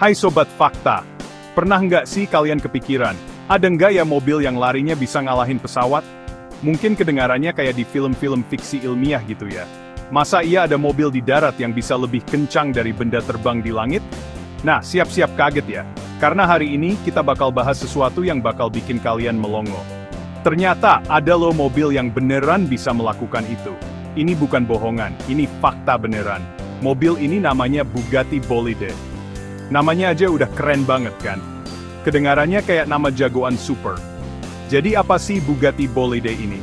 Hai Sobat Fakta, pernah nggak sih kalian kepikiran, ada nggak ya mobil yang larinya bisa ngalahin pesawat? Mungkin kedengarannya kayak di film-film fiksi ilmiah gitu ya. Masa iya ada mobil di darat yang bisa lebih kencang dari benda terbang di langit? Nah, siap-siap kaget ya, karena hari ini kita bakal bahas sesuatu yang bakal bikin kalian melongo. Ternyata ada loh mobil yang beneran bisa melakukan itu. Ini bukan bohongan, ini fakta beneran. Mobil ini namanya Bugatti Bolide. Namanya aja udah keren banget kan? Kedengarannya kayak nama jagoan super. Jadi apa sih Bugatti Bolide ini?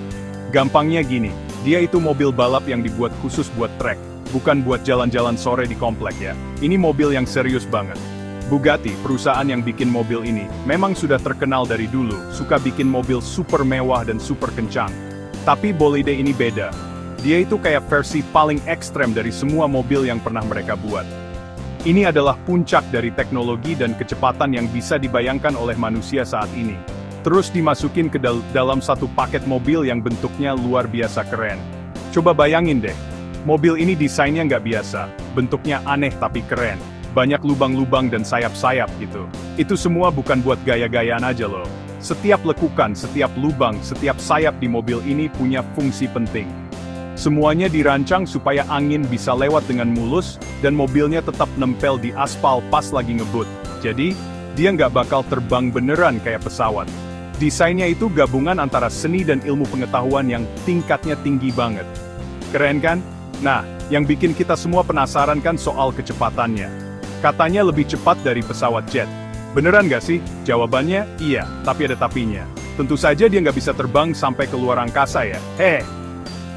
Gampangnya gini, dia itu mobil balap yang dibuat khusus buat trek, bukan buat jalan-jalan sore di komplek ya. Ini mobil yang serius banget. Bugatti, perusahaan yang bikin mobil ini, memang sudah terkenal dari dulu, suka bikin mobil super mewah dan super kencang. Tapi Bolide ini beda. Dia itu kayak versi paling ekstrem dari semua mobil yang pernah mereka buat. Ini adalah puncak dari teknologi dan kecepatan yang bisa dibayangkan oleh manusia saat ini. Terus dimasukin ke dalam satu paket mobil yang bentuknya luar biasa keren. Coba bayangin deh, mobil ini desainnya nggak biasa, bentuknya aneh tapi keren. Banyak lubang-lubang dan sayap-sayap gitu. Itu semua bukan buat gaya-gayaan aja loh. Setiap lekukan, setiap lubang, setiap sayap di mobil ini punya fungsi penting. Semuanya dirancang supaya angin bisa lewat dengan mulus, dan mobilnya tetap nempel di aspal pas lagi ngebut. Jadi, dia nggak bakal terbang beneran kayak pesawat. Desainnya itu gabungan antara seni dan ilmu pengetahuan yang tingkatnya tinggi banget. Keren kan? Nah, yang bikin kita semua penasaran kan soal kecepatannya. Katanya lebih cepat dari pesawat jet. Beneran nggak sih? Jawabannya, iya, tapi ada tapinya. Tentu saja dia nggak bisa terbang sampai ke luar angkasa ya.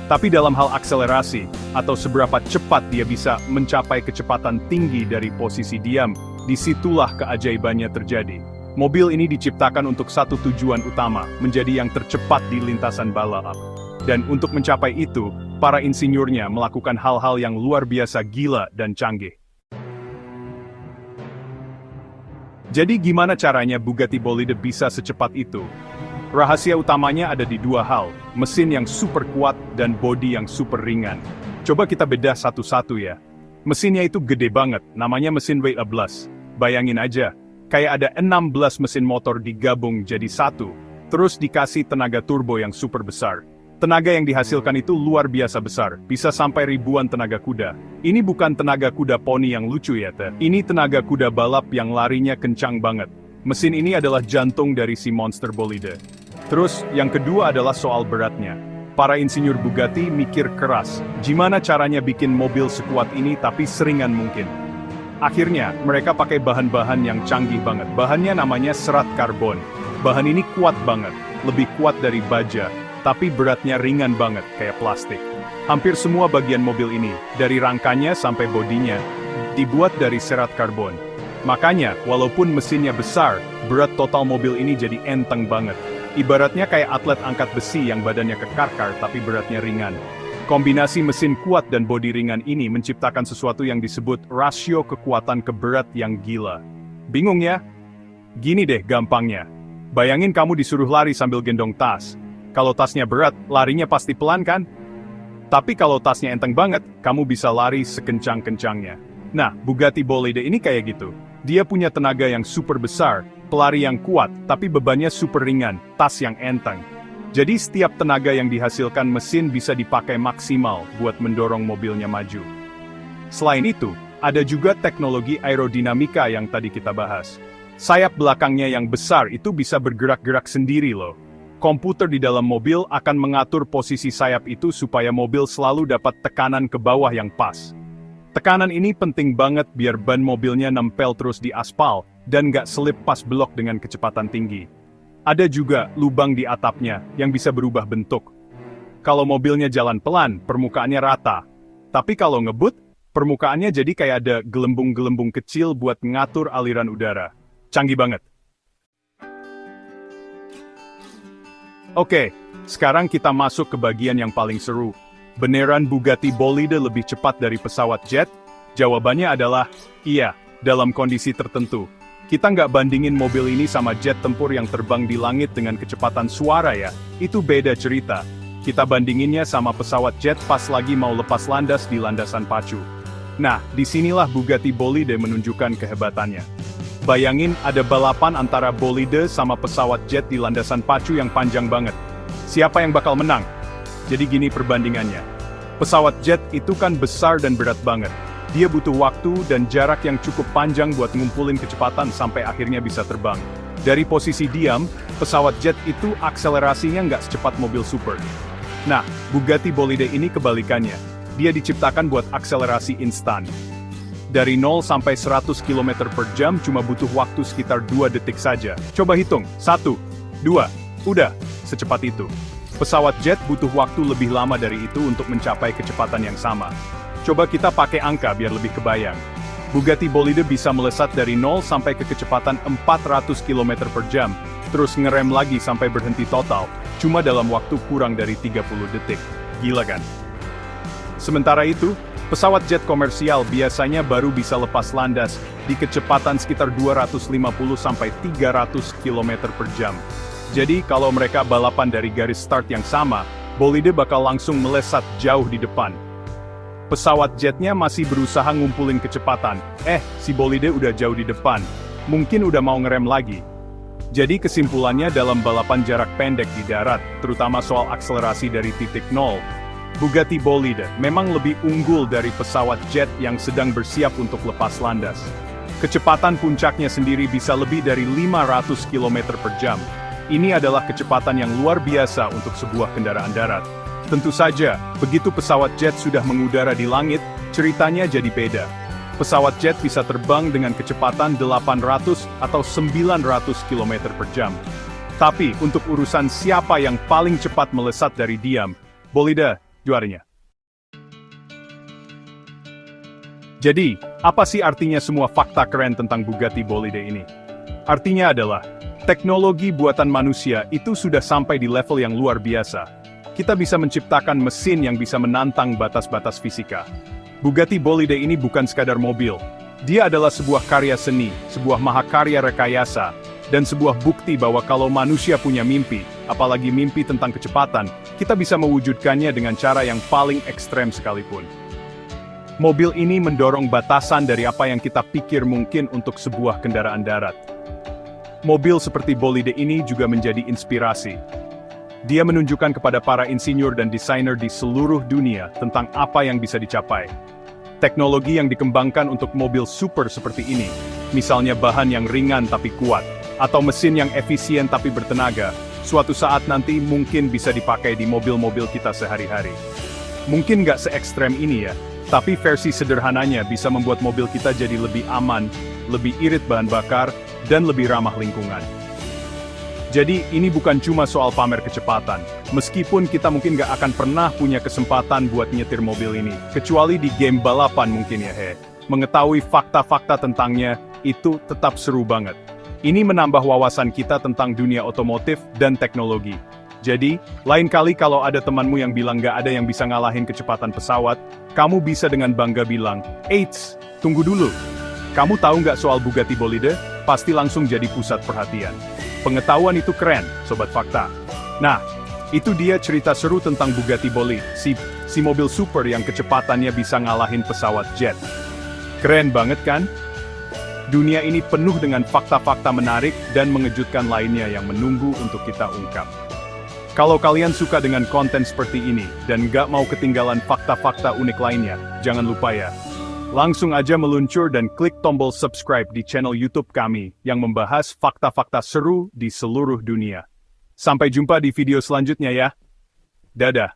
Tapi dalam hal akselerasi, atau seberapa cepat dia bisa mencapai kecepatan tinggi dari posisi diam, disitulah keajaibannya terjadi. Mobil ini diciptakan untuk satu tujuan utama, menjadi yang tercepat di lintasan balap. Dan untuk mencapai itu, para insinyurnya melakukan hal-hal yang luar biasa gila dan canggih. Jadi gimana caranya Bugatti Bolide bisa secepat itu? Rahasia utamanya ada di dua hal, mesin yang super kuat dan bodi yang super ringan. Coba kita bedah satu-satu ya. Mesinnya itu gede banget, namanya mesin V12. Bayangin aja, kayak ada 16 mesin motor digabung jadi satu, terus dikasih tenaga turbo yang super besar. Tenaga yang dihasilkan itu luar biasa besar, bisa sampai ribuan tenaga kuda. Ini bukan tenaga kuda poni yang lucu ya teh. Ini tenaga kuda balap yang larinya kencang banget. Mesin ini adalah jantung dari si monster Bolide. Terus, yang kedua adalah soal beratnya. Para insinyur Bugatti mikir keras, gimana caranya bikin mobil sekuat ini tapi seringan mungkin. Akhirnya, mereka pakai bahan-bahan yang canggih banget. Bahannya namanya serat karbon. Bahan ini kuat banget, lebih kuat dari baja, tapi beratnya ringan banget, kayak plastik. Hampir semua bagian mobil ini, dari rangkanya sampai bodinya, dibuat dari serat karbon. Makanya, walaupun mesinnya besar, berat total mobil ini jadi enteng banget. Ibaratnya kayak atlet angkat besi yang badannya kekar-kar tapi beratnya ringan. Kombinasi mesin kuat dan bodi ringan ini menciptakan sesuatu yang disebut rasio kekuatan ke berat yang gila. Bingung ya? Gini deh gampangnya. Bayangin kamu disuruh lari sambil gendong tas. Kalau tasnya berat, larinya pasti pelan kan? Tapi kalau tasnya enteng banget, kamu bisa lari sekencang-kencangnya. Nah, Bugatti Bolide ini kayak gitu. Dia punya tenaga yang super besar, pelari yang kuat, tapi bebannya super ringan, tas yang enteng. Jadi setiap tenaga yang dihasilkan mesin bisa dipakai maksimal buat mendorong mobilnya maju. Selain itu, ada juga teknologi aerodinamika yang tadi kita bahas. Sayap belakangnya yang besar itu bisa bergerak-gerak sendiri loh. Komputer di dalam mobil akan mengatur posisi sayap itu supaya mobil selalu dapat tekanan ke bawah yang pas. Tekanan ini penting banget biar ban mobilnya nempel terus di aspal, dan nggak selip pas belok dengan kecepatan tinggi. Ada juga lubang di atapnya, yang bisa berubah bentuk. Kalau mobilnya jalan pelan, permukaannya rata. Tapi kalau ngebut, permukaannya jadi kayak ada gelembung-gelembung kecil buat ngatur aliran udara. Canggih banget. Oke, sekarang kita masuk ke bagian yang paling seru. Beneran Bugatti Bolide lebih cepat dari pesawat jet? Jawabannya adalah, iya, dalam kondisi tertentu. Kita nggak bandingin mobil ini sama jet tempur yang terbang di langit dengan kecepatan suara ya, itu beda cerita. Kita bandinginnya sama pesawat jet pas lagi mau lepas landas di landasan pacu. Nah, disinilah Bugatti Bolide menunjukkan kehebatannya. Bayangin ada balapan antara bolide sama pesawat jet di landasan pacu yang panjang banget. Siapa yang bakal menang? Jadi gini perbandingannya. Pesawat jet itu kan besar dan berat banget. Dia butuh waktu dan jarak yang cukup panjang buat ngumpulin kecepatan sampai akhirnya bisa terbang. Dari posisi diam, pesawat jet itu akselerasinya nggak secepat mobil super. Nah, Bugatti Bolide ini kebalikannya. Dia diciptakan buat akselerasi instan. Dari 0 sampai 100 km per jam cuma butuh waktu sekitar 2 detik saja. Coba hitung, 1, 2, udah, secepat itu. Pesawat jet butuh waktu lebih lama dari itu untuk mencapai kecepatan yang sama. Coba kita pakai angka biar lebih kebayang. Bugatti Bolide bisa melesat dari 0 sampai ke kecepatan 400 km per jam, terus ngerem lagi sampai berhenti total, cuma dalam waktu kurang dari 30 detik. Gila kan? Sementara itu, pesawat jet komersial biasanya baru bisa lepas landas di kecepatan sekitar 250 sampai 300 km per jam. Jadi kalau mereka balapan dari garis start yang sama, bolide bakal langsung melesat jauh di depan. Pesawat jetnya masih berusaha ngumpulin kecepatan, si bolide udah jauh di depan, mungkin udah mau ngerem lagi. Jadi kesimpulannya dalam balapan jarak pendek di darat, terutama soal akselerasi dari titik nol, Bugatti Bolide memang lebih unggul dari pesawat jet yang sedang bersiap untuk lepas landas. Kecepatan puncaknya sendiri bisa lebih dari 500 km per jam. Ini adalah kecepatan yang luar biasa untuk sebuah kendaraan darat. Tentu saja, begitu pesawat jet sudah mengudara di langit, ceritanya jadi beda. Pesawat jet bisa terbang dengan kecepatan 800 atau 900 km per jam. Tapi, untuk urusan siapa yang paling cepat melesat dari diam, bolide juaranya. Jadi, apa sih artinya semua fakta keren tentang Bugatti Bolide ini? Artinya adalah, teknologi buatan manusia itu sudah sampai di level yang luar biasa. Kita bisa menciptakan mesin yang bisa menantang batas-batas fisika. Bugatti Bolide ini bukan sekadar mobil. Dia adalah sebuah karya seni, sebuah mahakarya rekayasa, dan sebuah bukti bahwa kalau manusia punya mimpi, apalagi mimpi tentang kecepatan, kita bisa mewujudkannya dengan cara yang paling ekstrem sekalipun. Mobil ini mendorong batasan dari apa yang kita pikir mungkin untuk sebuah kendaraan darat. Mobil seperti Bolide ini juga menjadi inspirasi. Dia menunjukkan kepada para insinyur dan desainer di seluruh dunia tentang apa yang bisa dicapai. Teknologi yang dikembangkan untuk mobil super seperti ini, misalnya bahan yang ringan tapi kuat, atau mesin yang efisien tapi bertenaga, suatu saat nanti mungkin bisa dipakai di mobil-mobil kita sehari-hari. Mungkin nggak se-ekstrem ini ya, tapi versi sederhananya bisa membuat mobil kita jadi lebih aman, lebih irit bahan bakar, dan lebih ramah lingkungan. Jadi, ini bukan cuma soal pamer kecepatan. Meskipun kita mungkin gak akan pernah punya kesempatan buat nyetir mobil ini, kecuali di game balapan mungkin ya mengetahui fakta-fakta tentangnya, itu tetap seru banget. Ini menambah wawasan kita tentang dunia otomotif dan teknologi. Jadi, lain kali kalau ada temanmu yang bilang gak ada yang bisa ngalahin kecepatan pesawat, kamu bisa dengan bangga bilang, "Eits, tunggu dulu. Kamu tahu nggak soal Bugatti Bolide?" Pasti langsung jadi pusat perhatian. Pengetahuan itu keren, Sobat Fakta. Nah, itu dia cerita seru tentang Bugatti Bolide, si mobil super yang kecepatannya bisa ngalahin pesawat jet. Keren banget kan? Dunia ini penuh dengan fakta-fakta menarik dan mengejutkan lainnya yang menunggu untuk kita ungkap. Kalau kalian suka dengan konten seperti ini, dan nggak mau ketinggalan fakta-fakta unik lainnya, jangan lupa ya, langsung aja meluncur dan klik tombol subscribe di channel YouTube kami yang membahas fakta-fakta seru di seluruh dunia. Sampai jumpa di video selanjutnya ya. Dadah.